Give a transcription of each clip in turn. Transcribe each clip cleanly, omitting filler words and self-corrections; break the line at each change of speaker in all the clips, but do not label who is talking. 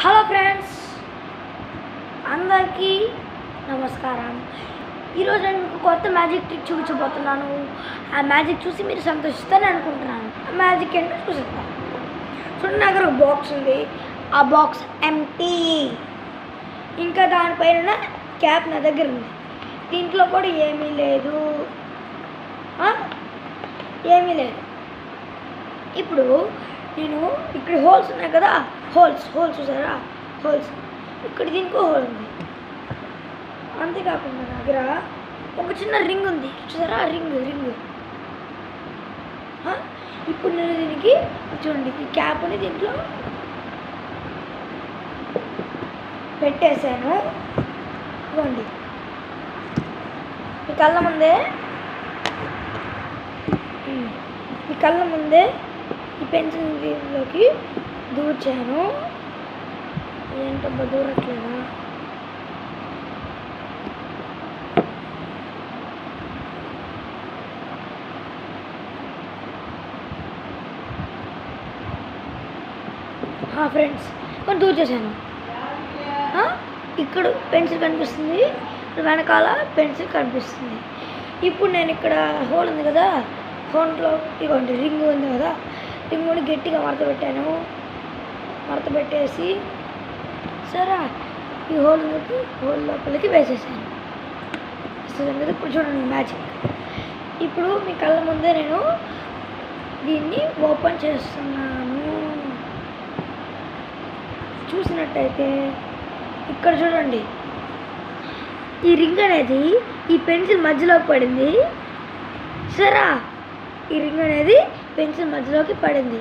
Hello friends, అందరికీ నమస్కారం. ఈరోజు నేను మీకు కొత్త మ్యాజిక్ ట్రిక్ చూపించబోతున్నాను. ఆ మ్యాజిక్ చూసి మీరు సంతోషిస్తారని అనుకుంటున్నాను. ఆ మ్యాజిక్ ఏంటో చూపిస్తాను. చూడండి, నా దగ్గర ఒక బాక్స్ ఉంది. ఆ బాక్స్ ఎంటీ. ఇంకా దానిపైన క్యాప్ నా దగ్గర ఉంది. దీంట్లో కూడా ఏమీ లేదు. ఇప్పుడు నేను ఇక్కడ హోల్స్ ఉన్నాయి కదా, హోల్స్ చూసారా? హోల్స్ ఇక్కడ దీనికో హోల్ ఉంది. అంతేకాకుండా నా దగ్గర ఒక చిన్న రింగ్ ఉంది, చూసారా? రింగ్ ఇప్పుడు నేను దీనికి చూడండి, ఈ క్యాప్ని దీంట్లో పెట్టేశాను. ఇవ్వండి, మీ కళ్ళ ముందే ఈ పెన్సిల్ దీనిలోకి దూర్చాను. ఏంటబ్బా దూరట్లేదా? ఫ్రెండ్స్, కొంచెం దూర్చేసాను. ఇక్కడ పెన్సిల్ కనిపిస్తుంది, వెనకాల పెన్సిల్ కనిపిస్తుంది. ఇప్పుడు నేను ఇక్కడ హోల్ ఉంది కదా, హోల్లో ఇవ్వండి రింగ్ ఉంది కదా, రింగ్ కూడా గట్టిగా మడత పెట్టేసి సరే ఈ హోల్ లోపలికి వేసేసాను. కదా, ఇప్పుడు చూడండి మ్యాజిక్. ఇప్పుడు మీ కళ్ళ ముందే నేను దీన్ని ఓపెన్ చేస్తున్నాను. చూసినట్టయితే ఇక్కడ చూడండి, ఈ రింగ్ అనేది ఈ పెన్సిల్ మధ్యలోకి పడింది. సరే, ఈ రింగ్ అనేది పెన్సిల్ మధ్యలోకి పడింది.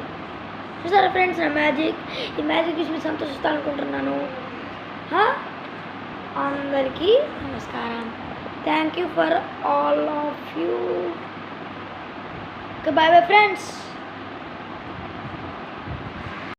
చూసారా ఫ్రెండ్స్, నా మ్యాజిక్. ఈ మ్యాజిక్ చూసి మీరు సంతోషిస్తాను. అందరికీ నమస్కారం. Thank you for all of you. Bye friends.